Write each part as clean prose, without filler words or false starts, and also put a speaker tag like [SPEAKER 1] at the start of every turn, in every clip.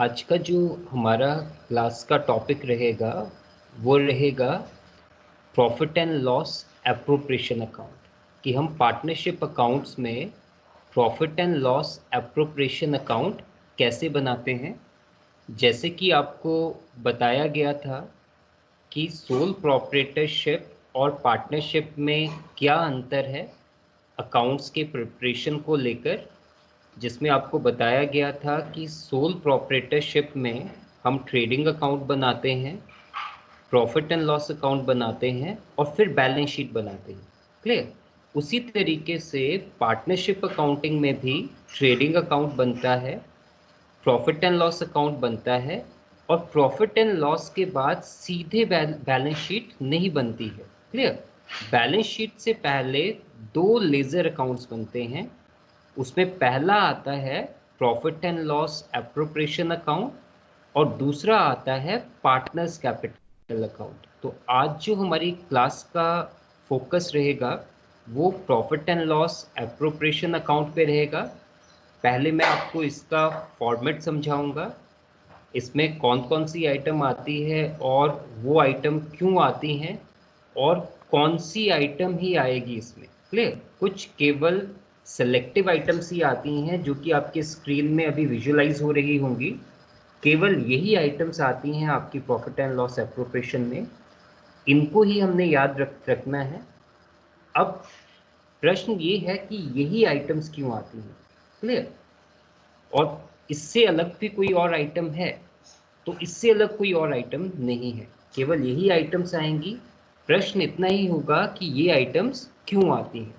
[SPEAKER 1] आज का जो हमारा क्लास का टॉपिक रहेगा वो रहेगा profit and loss appropriation account कि हम पार्टनरशिप अकाउंट्स में profit and loss appropriation account कैसे बनाते हैं। जैसे कि आपको बताया गया था कि सोल प्रोप्राइटरशिप और पार्टनरशिप में क्या अंतर है अकाउंट्स के प्रिपरेशन को लेकर, जिसमें आपको बताया गया था कि सोल प्रोप्राइटरशिप में हम ट्रेडिंग अकाउंट बनाते हैं, प्रॉफिट एंड लॉस अकाउंट बनाते हैं और फिर बैलेंस शीट बनाते हैं। क्लियर? उसी तरीके से पार्टनरशिप अकाउंटिंग में भी ट्रेडिंग अकाउंट बनता है, प्रॉफिट एंड लॉस अकाउंट बनता है और प्रॉफिट एंड लॉस के बाद सीधे बैलेंस शीट नहीं बनती है। क्लियर? बैलेंस शीट से पहले दो लेजर अकाउंट्स बनते हैं। उसमें पहला आता है profit and loss appropriation account और दूसरा आता है पार्टनर्स कैपिटल अकाउंट। तो आज जो हमारी क्लास का फोकस रहेगा वो profit and loss appropriation account पे रहेगा। पहले मैं आपको इसका फॉर्मेट समझाऊंगा, इसमें कौन कौन सी आइटम आती है और वो आइटम क्यों आती हैं और कौन सी आइटम ही आएगी इसमें। क्लियर? कुछ केवल सेलेक्टिव आइटम्स ही आती हैं जो कि आपके स्क्रीन में अभी विजुअलाइज हो रही होंगी। केवल यही आइटम्स आती हैं आपकी प्रॉफिट एंड लॉस एप्रोप्रिएशन में, इनको ही हमने याद रखना है। अब प्रश्न ये है कि यही आइटम्स क्यों आती हैं। क्लियर? और इससे अलग भी कोई और आइटम है? तो इससे अलग कोई और आइटम नहीं है, केवल यही आइटम्स आएंगी। प्रश्न इतना ही होगा कि ये आइटम्स क्यों आती हैं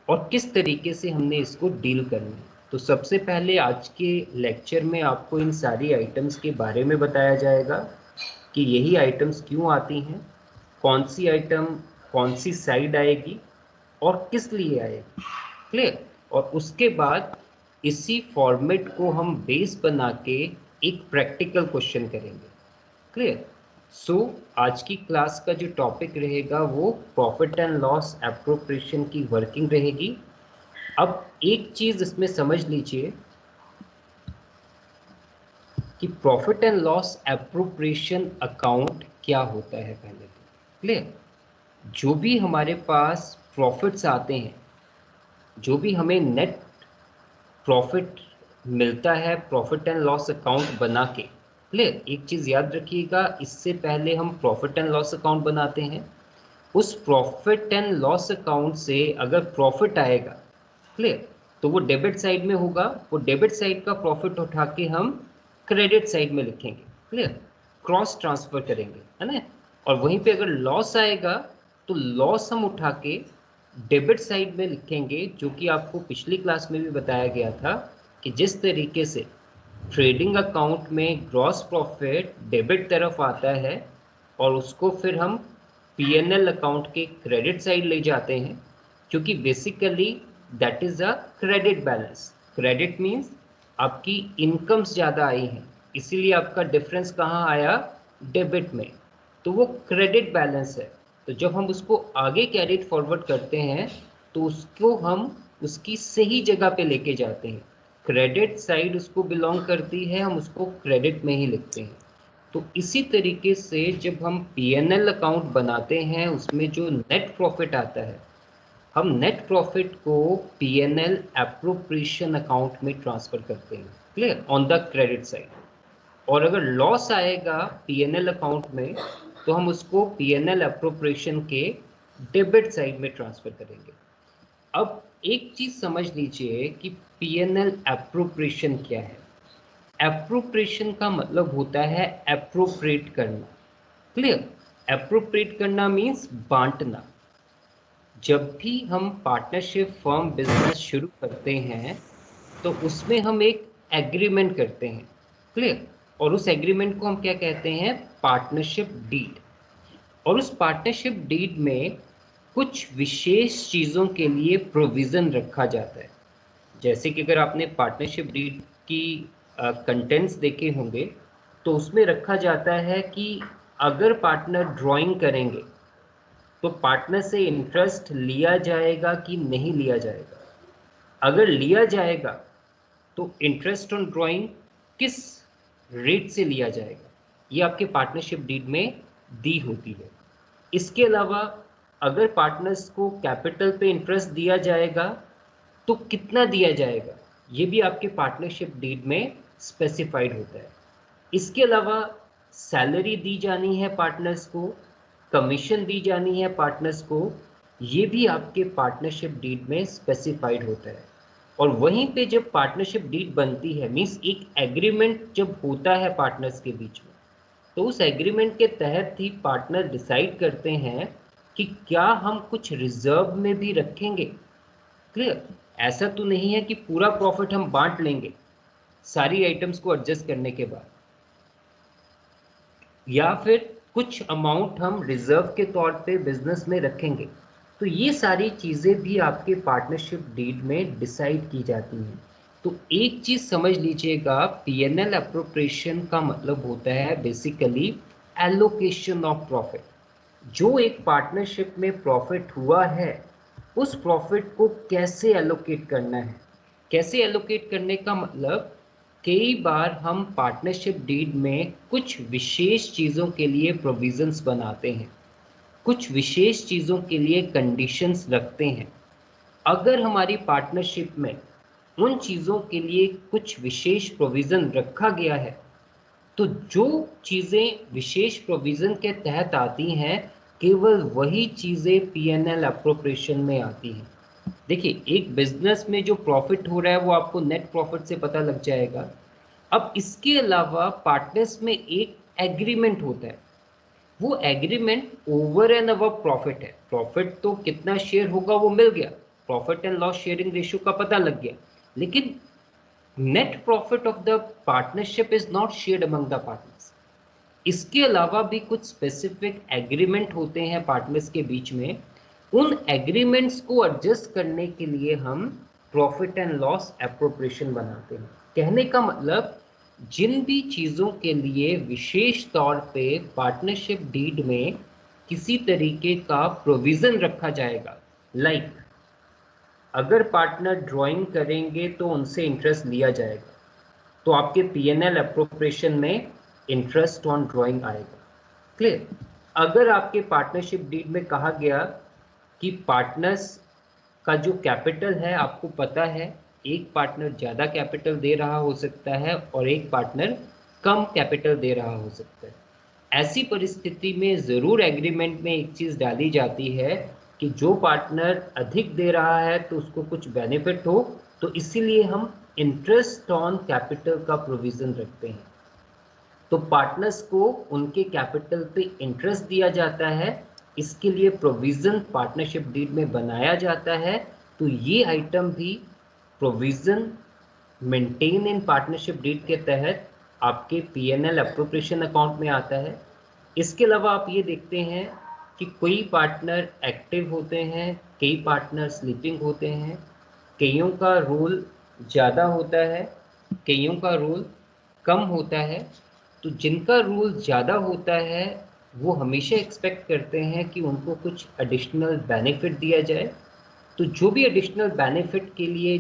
[SPEAKER 1] और किस तरीके से हमने इसको डील करना है। तो सबसे पहले आज के लेक्चर में आपको इन सारी आइटम्स के बारे में बताया जाएगा कि यही आइटम्स क्यों आती हैं, कौन सी आइटम कौन सी साइड आएगी और किस लिए आएगी। क्लियर? और उसके बाद इसी फॉर्मेट को हम बेस बना के एक प्रैक्टिकल क्वेश्चन करेंगे। क्लियर? सो आज की क्लास का जो टॉपिक रहेगा वो प्रॉफिट एंड लॉस एप्रोप्रिएशन की वर्किंग रहेगी। अब एक चीज इसमें समझ लीजिए कि profit and loss appropriation account क्या होता है पहले तो। क्लियर? जो भी हमारे पास प्रॉफिट्स आते हैं, जो भी हमें नेट प्रॉफिट मिलता है प्रॉफिट एंड लॉस अकाउंट बना के। क्लियर? एक चीज याद रखिएगा, इससे पहले हम प्रॉफिट एंड लॉस अकाउंट बनाते हैं। उस प्रॉफिट एंड लॉस अकाउंट से अगर प्रॉफिट आएगा, क्लियर, तो वो डेबिट साइड में होगा। वो डेबिट साइड का प्रॉफिट उठा के हम क्रेडिट साइड में लिखेंगे। क्लियर? क्रॉस ट्रांसफर करेंगे, है ना। और वहीं पे अगर लॉस आएगा तो लॉस हम उठा के डेबिट साइड में लिखेंगे, जो कि आपको पिछली क्लास में भी बताया गया था कि जिस तरीके से ट्रेडिंग अकाउंट में ग्रॉस प्रॉफिट डेबिट तरफ आता है और उसको फिर हम पीएनएल अकाउंट के क्रेडिट साइड ले जाते हैं, क्योंकि basically that is a credit balance. Credit means आपकी इनकम्स ज़्यादा आई हैं, इसीलिए आपका डिफरेंस कहाँ आया? डेबिट में। तो वो क्रेडिट बैलेंस है। तो जब हम उसको आगे कैरिड फॉरवर्ड करते हैं तो उसको हम उसकी सही जगह पे लेके जाते हैं। क्रेडिट साइड उसको बिलोंग करती है, हम उसको क्रेडिट में ही लिखते हैं। तो इसी तरीके से जब हम पीएनएल अकाउंट बनाते हैं उसमें जो नेट प्रॉफिट आता है, हम नेट प्रॉफिट को पीएनएल एप्रोप्रिएशन अकाउंट में ट्रांसफर करते हैं। Clear? On the credit side. और अगर लॉस आएगा पीएनएल अकाउंट में तो हम उसको पीएनएल एप्रोप्रिएशन के डेबिट साइड में ट्रांसफर करेंगे। अब एक चीज समझ लीजिए कि पीएनएल एप्रोप्रिएशन क्या है। एप्रोप्रिएशन का मतलब होता है एप्रोप्रिएट करना। क्लियर? एप्रोप्रिएट करना मीन्स बांटना। जब भी हम पार्टनरशिप फर्म बिजनेस शुरू करते हैं तो उसमें हम एक एग्रीमेंट करते हैं। क्लियर? और उस एग्रीमेंट को हम क्या कहते हैं? Partnership deed. और उस पार्टनरशिप डीड में कुछ विशेष चीज़ों के लिए प्रोविज़न रखा जाता है। जैसे कि अगर आपने पार्टनरशिप डीड की कंटेंट्स देखे होंगे तो उसमें रखा जाता है कि अगर पार्टनर ड्राइंग करेंगे तो पार्टनर से इंटरेस्ट लिया जाएगा कि नहीं लिया जाएगा। अगर लिया जाएगा तो इंटरेस्ट ऑन ड्राइंग किस रेट से लिया जाएगा, ये आपके पार्टनरशिप डीड में दी होती है। इसके अलावा अगर पार्टनर्स को कैपिटल पे इंटरेस्ट दिया जाएगा तो कितना दिया जाएगा, ये भी आपके पार्टनरशिप डीड में स्पेसिफाइड होता है। इसके अलावा सैलरी दी जानी है पार्टनर्स को, कमीशन दी जानी है पार्टनर्स को, ये भी आपके पार्टनरशिप डीड में स्पेसिफाइड होता है। और वहीं पे जब पार्टनरशिप डीड बनती है, मीन्स एक एग्रीमेंट जब होता है पार्टनर्स के बीच में, तो उस एग्रीमेंट के तहत ही पार्टनर डिसाइड करते हैं कि क्या हम कुछ रिजर्व में भी रखेंगे। क्लियर? ऐसा तो नहीं है कि पूरा प्रॉफिट हम बांट लेंगे सारी आइटम्स को एडजस्ट करने के बाद, या फिर कुछ अमाउंट हम रिजर्व के तौर पे बिजनेस में रखेंगे। तो ये सारी चीज़ें भी आपके पार्टनरशिप डीड में डिसाइड की जाती हैं। तो एक चीज़ समझ लीजिएगा, पीएनएल एप्रोप्रिएशन का मतलब होता है बेसिकली एलोकेशन ऑफ प्रॉफिट। जो एक पार्टनरशिप में प्रॉफिट हुआ है उस प्रॉफिट को कैसे एलोकेट करना है। कैसे एलोकेट करने का मतलब, कई बार हम पार्टनरशिप डीड में कुछ विशेष चीज़ों के लिए प्रोविजंस बनाते हैं, कुछ विशेष चीज़ों के लिए कंडीशंस रखते हैं। अगर हमारी पार्टनरशिप में उन चीज़ों के लिए कुछ विशेष प्रोविज़न रखा गया है, तो जो चीज़ें विशेष प्रोविज़न के तहत आती हैं, केवल वही चीज़ें पीएनएल एप्रोप्रिएशन में आती हैं। देखिए, एक बिजनेस में जो प्रॉफिट हो रहा है वो आपको नेट प्रॉफिट से पता लग जाएगा। अब इसके अलावा पार्टनर्स में एक एग्रीमेंट होता है, वो agreement over and above profit है। प्रॉफिट तो कितना शेयर होगा वो मिल गया, profit and loss sharing ratio का पता लग गया, लेकिन net profit of the partnership is not shared among the partners. इसके अलावा भी कुछ स्पेसिफिक एग्रीमेंट होते हैं पार्टनर्स के बीच में। उन एग्रीमेंट्स को एडजस्ट करने के लिए हम प्रॉफिट एंड लॉस एप्रोप्रिएशन बनाते हैं। कहने का मतलब, जिन भी चीज़ों के लिए विशेष तौर पे पार्टनरशिप डीड में किसी तरीके का प्रोविज़न रखा जाएगा, लाइक अगर पार्टनर ड्राइंग करेंगे तो उनसे इंटरेस्ट लिया जाएगा, तो आपके पीएनएल एप्रोप्रिएशन में इंटरेस्ट ऑन ड्राइंग आएगा। क्लियर? अगर आपके पार्टनरशिप डीड में कहा गया कि पार्टनर्स का जो कैपिटल है, आपको पता है एक पार्टनर ज़्यादा कैपिटल दे रहा हो सकता है और एक पार्टनर कम कैपिटल दे रहा हो सकता है, ऐसी परिस्थिति में ज़रूर एग्रीमेंट में एक चीज़ डाली जाती है कि जो पार्टनर अधिक दे रहा है तो उसको कुछ बेनिफिट हो, तो इसीलिए हम इंटरेस्ट ऑन कैपिटल का प्रोविज़न रखते हैं। तो पार्टनर्स को उनके कैपिटल पे इंटरेस्ट दिया जाता है, इसके लिए प्रोविज़न पार्टनरशिप डीड में बनाया जाता है। तो ये आइटम भी provision maintain in partnership deed के तहत आपके पीएनएल एप्रोप्रिएशन अकाउंट में आता है। इसके अलावा आप ये देखते हैं कि कोई पार्टनर एक्टिव होते हैं, कई पार्टनर स्लीपिंग होते हैं, कईयों का रोल ज़्यादा होता है, कईयों का रोल कम होता है। तो जिनका रोल ज़्यादा होता है वो हमेशा एक्सपेक्ट करते हैं कि उनको कुछ एडिशनल बेनिफिट दिया जाए। तो जो भी एडिशनल बेनिफिट के लिए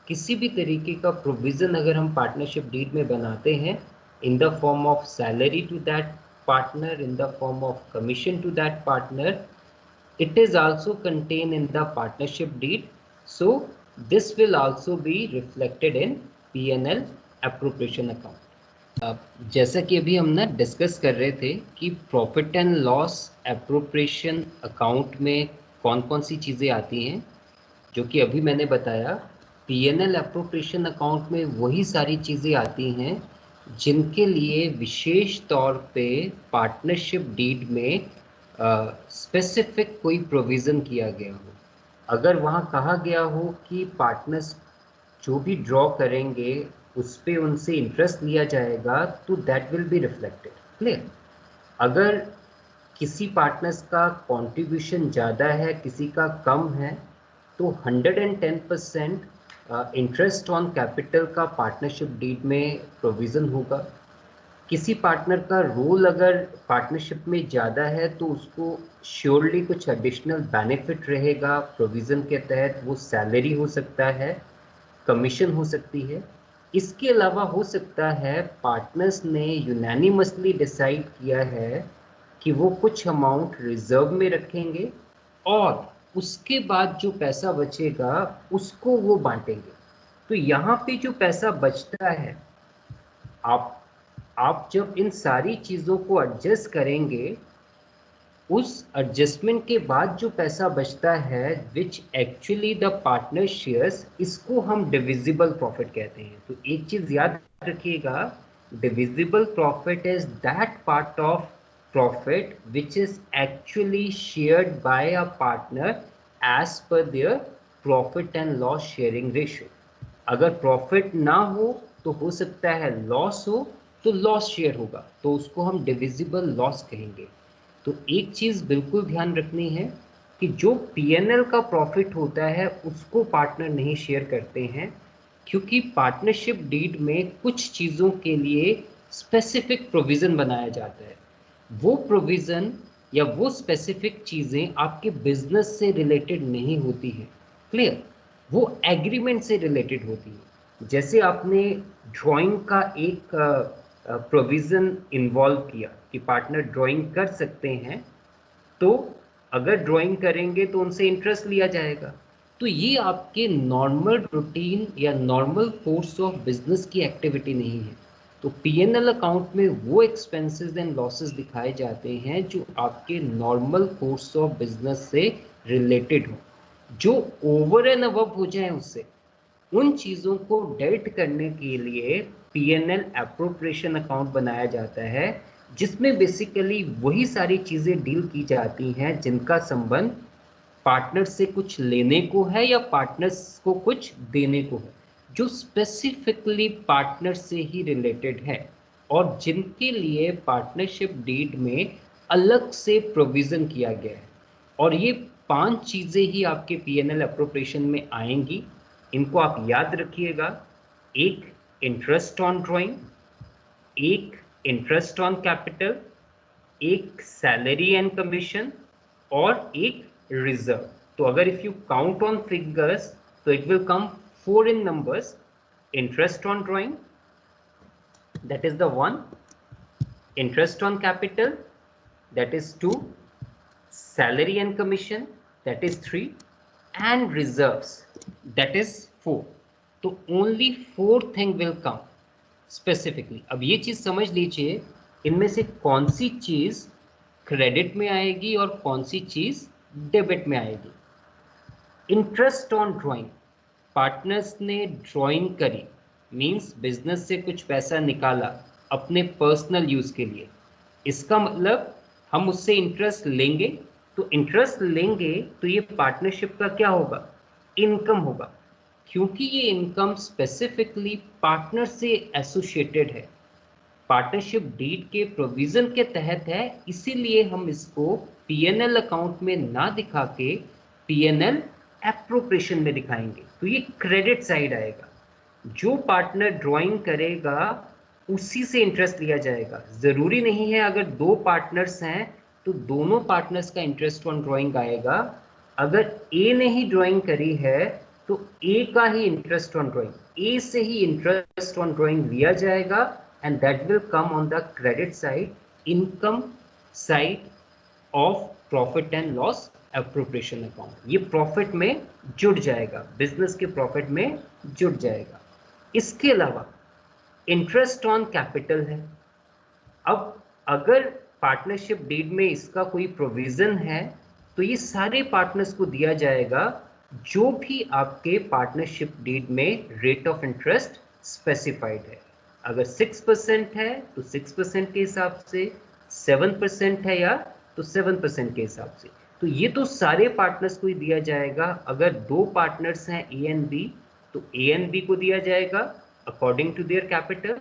[SPEAKER 1] किसी भी तरीके का प्रोविज़न अगर हम पार्टनरशिप डीड में बनाते हैं, in the form of salary to that partner, in the form of commission to that partner, it is also contained in the partnership deed. So this will also be reflected in P&L appropriation account. अब जैसा कि अभी हम ना discuss कर रहे थे कि profit and loss appropriation account में कौन कौन सी चीज़ें आती हैं, जो कि अभी मैंने बताया, पीएनएल एप्रोप्रिएशन अकाउंट में वही सारी चीज़ें आती हैं जिनके लिए विशेष तौर पे पार्टनरशिप डीड में स्पेसिफिक कोई प्रोविज़न किया गया हो। अगर वहाँ कहा गया हो कि पार्टनर्स जो भी ड्रॉ करेंगे उस पे उनसे इंटरेस्ट लिया जाएगा, तो that will be reflected. Clear? अगर किसी पार्टनर्स का कंट्रीब्यूशन ज़्यादा है, किसी का कम है, तो 110% इंटरेस्ट ऑन कैपिटल का पार्टनरशिप डीड में प्रोविज़न होगा। किसी पार्टनर का रोल अगर पार्टनरशिप में ज़्यादा है तो उसको श्योरली कुछ एडिशनल बेनिफिट रहेगा प्रोविज़न के तहत। वो सैलरी हो सकता है, कमीशन हो सकती है। इसके अलावा हो सकता है पार्टनर्स ने यूनानिमसली डिसाइड किया है कि वो कुछ अमाउंट रिजर्व में रखेंगे और उसके बाद जो पैसा बचेगा उसको वो बांटेंगे। तो यहाँ पे जो पैसा बचता है, आप आप जब इन सारी चीज़ों को एडजस्ट करेंगे, उस एडजस्टमेंट के बाद जो पैसा बचता है which actually the partner shares, इसको हम डिविजिबल प्रॉफिट कहते हैं। तो एक चीज याद रखिएगा, divisible profit is that part of profit which is actually shared by a partner as per their profit and loss sharing ratio. अगर प्रॉफिट ना हो तो हो सकता है लॉस हो, तो लॉस शेयर होगा, तो उसको हम डिविजिबल लॉस कहेंगे। तो एक चीज़ बिल्कुल ध्यान रखनी है कि जो पीएनएल का प्रॉफिट होता है उसको पार्टनर नहीं शेयर करते हैं, क्योंकि पार्टनरशिप डीड में कुछ चीज़ों के लिए स्पेसिफिक प्रोविज़न बनाया जाता है। वो प्रोविज़न या वो स्पेसिफिक चीज़ें आपके बिजनेस से रिलेटेड नहीं होती हैं। क्लियर? वो एग्रीमेंट से रिलेटेड होती है। जैसे आपने ड्राइंग का एक प्रोविज़न इन्वॉल्व किया कि पार्टनर ड्राइंग कर सकते हैं, तो अगर ड्राइंग करेंगे तो उनसे इंटरेस्ट लिया जाएगा। तो ये आपके नॉर्मल रूटीन या नॉर्मल कोर्स ऑफ बिजनेस की एक्टिविटी नहीं है। तो पीएनएल अकाउंट में वो एक्सपेंसेस एंड लॉसेस दिखाए जाते हैं जो आपके नॉर्मल कोर्स ऑफ बिजनेस से रिलेटेड हो, जो ओवर एंड अबव हो जाए उससे। उन चीज़ों को डेल्ट करने के लिए पीएनएल एप्रोप्रिएशन अकाउंट बनाया जाता है, जिसमें बेसिकली वही सारी चीज़ें डील की जाती हैं जिनका संबंध पार्टनर से कुछ लेने को है या पार्टनर्स को कुछ देने को है, जो स्पेसिफिकली पार्टनर से ही रिलेटेड है और जिनके लिए पार्टनरशिप डीड में अलग से प्रोविज़न किया गया है। और ये 5 चीज़ें ही आपके पीएनएल एप्रोप्रिएशन में आएंगी। इनको आप याद रखिएगा। एक, इंटरेस्ट ऑन ड्राइंग, एक इंटरेस्ट ऑन कैपिटल, एक सैलरी एंड कमीशन और एक रिजर्व। तो अगर if you count on figures तो it will come 4 in numbers. Interest on drawing, that is the 1. Interest on capital, that is 2. Salary and commission, that is 3. And reserves, that is 4. तो only 4 thing will come specifically. अब ये चीज समझ लीजिए, इनमें से कौन सी चीज क्रेडिट में आएगी और कौन सी चीज डेबिट में आएगी। इंटरेस्ट ऑन ड्राइंग, पार्टनर्स ने ड्राइंग करी, मींस बिजनेस से कुछ पैसा निकाला अपने पर्सनल यूज के लिए, इसका मतलब हम उससे इंटरेस्ट लेंगे। तो इंटरेस्ट लेंगे तो ये पार्टनरशिप का क्या होगा, इनकम होगा, क्योंकि ये इनकम स्पेसिफिकली पार्टनर से एसोसिएटेड है, पार्टनरशिप डीड के प्रोविजन के तहत है, इसीलिए हम इसको पीएनएल अकाउंट में ना दिखा के पीएनएल एप्रोप्रिएशन में दिखाएंगे। तो ये क्रेडिट साइड आएगा। जो पार्टनर ड्राइंग करेगा उसी से इंटरेस्ट लिया जाएगा। जरूरी नहीं है अगर 2 पार्टनर्स हैं तो दोनों पार्टनर्स का इंटरेस्ट ऑन ड्राइंग आएगा। अगर ए ने ही ड्राइंग करी है तो ए का ही इंटरेस्ट ऑन ड्राइंग, ए से ही इंटरेस्ट ऑन ड्राइंग लिया जाएगा and that will come on the credit side, income side of profit and loss appropriation account। ये प्रॉफिट में जुड़ जाएगा, बिजनेस के प्रॉफिट में जुड़ जाएगा। इसके अलावा इंटरेस्ट ऑन कैपिटल है। अब अगर पार्टनरशिप डीड में इसका कोई प्रोविजन है तो ये सारे पार्टनर्स को दिया जाएगा जो भी आपके पार्टनरशिप डीड में रेट ऑफ इंटरेस्ट स्पेसिफाइड है। अगर 6% है तो 6% के हिसाब से, 7% है या तो 7% के हिसाब से। तो ये तो सारे पार्टनर्स को ही दिया जाएगा। अगर 2 पार्टनर्स हैं ए एंड बी तो ए एंड बी को दिया जाएगा अकॉर्डिंग टू देयर कैपिटल,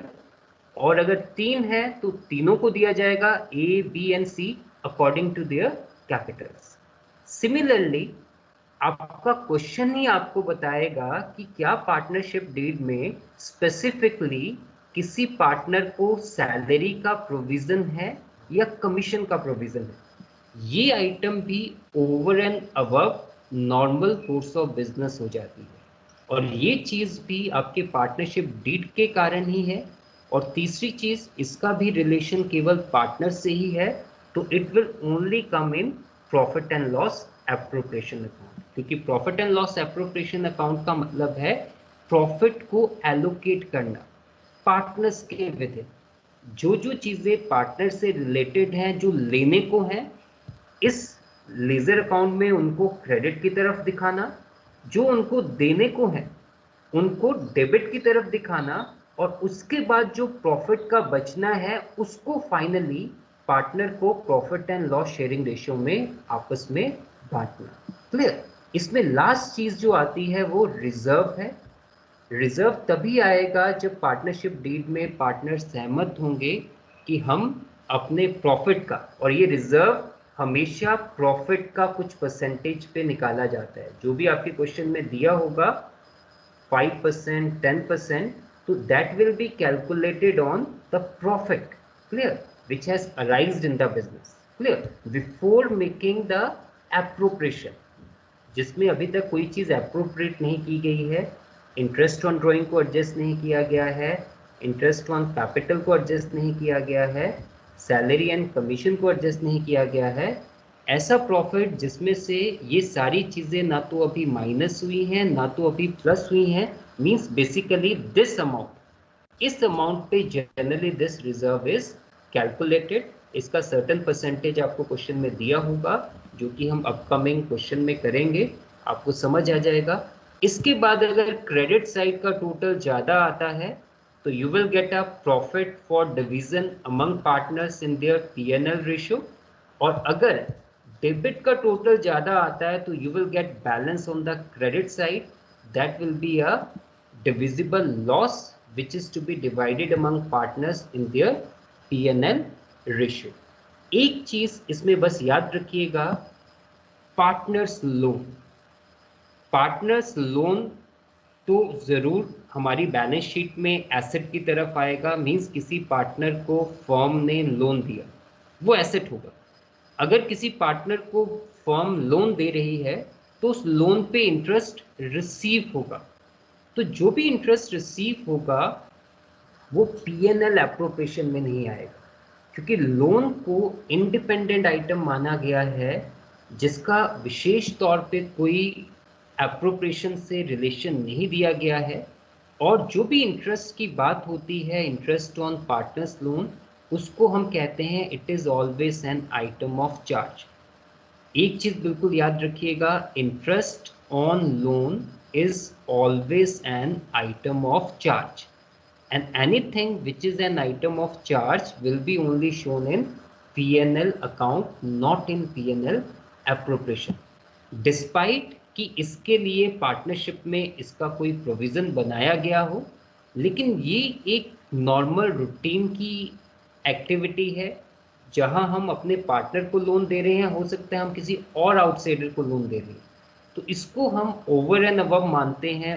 [SPEAKER 1] और अगर 3 है तो तीनों को दिया जाएगा A B and C according to their capitals. Similarly आपका क्वेश्चन ही आपको बताएगा कि क्या पार्टनरशिप डीड में स्पेसिफिकली किसी पार्टनर को सैलरी का प्रोविजन है या कमीशन का प्रोविजन है। ये आइटम भी over and above normal course of business हो जाती है। और ये चीज भी आपके पार्टनरशिप डीड के कारण ही है। और तीसरी चीज, इसका भी रिलेशन केवल पार्टनर से ही है, तो it will only come in profit and loss appropriation account, क्योंकि profit and loss appropriation account का मतलब है प्रॉफिट को एलोकेट करना पार्टनर्स के विद इन। जो जो चीजें पार्टनर से रिलेटेड हैं, जो लेने को हैं, इस लेजर अकाउंट में उनको क्रेडिट की तरफ दिखाना, जो उनको देने को है उनको डेबिट की तरफ दिखाना, और उसके बाद जो प्रॉफिट का बचना है उसको फाइनली पार्टनर को profit and loss sharing ratio में आपस में बांटना। क्लियर? इसमें लास्ट चीज जो आती है वो रिजर्व है। रिजर्व तभी आएगा जब पार्टनरशिप डीड में पार्टनर सहमत होंगे कि हम अपने प्रॉफिट का, और ये रिजर्व हमेशा प्रॉफिट का कुछ परसेंटेज पे निकाला जाता है, जो भी आपके क्वेश्चन में दिया होगा 5%, 10%, तो that will be calculated on the profit, clear, which has arisen in the business, clear, before making the appropriation, जिसमें अभी तक कोई चीज एप्रोप्रिएट नहीं की गई है, इंटरेस्ट ऑन ड्रॉइंग को एडजस्ट नहीं किया गया है, इंटरेस्ट ऑन कैपिटल को एडजस्ट नहीं किया गया है, सैलरी एंड कमीशन को एडजस्ट नहीं किया गया है, ऐसा प्रॉफिट जिसमें से ये सारी चीजें ना तो अभी माइनस हुई हैं ना तो अभी प्लस हुई हैं, मींस बेसिकली दिस अमाउंट, इस अमाउंट पे generally this reserve is calculated. इसका सर्टेन परसेंटेज आपको क्वेश्चन में दिया होगा, जो कि हम अपकमिंग क्वेश्चन में करेंगे, आपको समझ आ जाएगा। इसके बाद अगर क्रेडिट साइड का टोटल ज्यादा आता है तो you will get a profit for division among partners in their P&L ratio, और अगर डेबिट का टोटल ज्यादा आता है तो you will get balance on the credit side, that will be a divisible loss which is to be divided among partners in their P&L ratio। एक चीज इसमें बस याद रखिएगा, पार्टनर्स लोन, पार्टनर्स लोन तो जरूर हमारी बैलेंस शीट में एसेट की तरफ आएगा, मींस किसी पार्टनर को फर्म ने लोन दिया, वो एसेट होगा। अगर किसी पार्टनर को फर्म लोन दे रही है तो उस लोन पे इंटरेस्ट रिसीव होगा, तो जो भी इंटरेस्ट रिसीव होगा वो P&L एप्रोप्रिएशन में नहीं आएगा, क्योंकि लोन को इंडिपेंडेंट आइटम माना गया है जिसका विशेष तौर पे कोई एप्रोप्रिएशन से रिलेशन नहीं दिया गया है। और जो भी इंटरेस्ट की बात होती है, इंटरेस्ट ऑन पार्टनर्स लोन, उसको हम कहते हैं it is always an item of charge. एक चीज बिल्कुल याद रखिएगा, interest on loan is always an item of charge, and anything which is an item of charge will be only shown in P&L account, not in P&L appropriation, despite कि इसके लिए partnership में इसका कोई प्रोविजन बनाया गया हो, लेकिन ये एक नॉर्मल रूटीन की एक्टिविटी है जहां हम अपने पार्टनर को लोन दे रहे हैं, हो सकता है हम किसी और आउटसाइडर को लोन दे रहे हैं, तो इसको हम ओवर एंड अबव मानते हैं,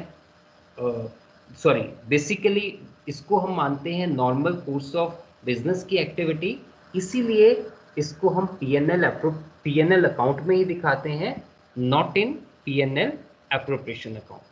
[SPEAKER 1] सॉरी बेसिकली इसको हम मानते हैं नॉर्मल कोर्स ऑफ बिजनेस की एक्टिविटी, इसीलिए इसको हम P&L अकाउंट में ही दिखाते हैं, not in P&L appropriation account.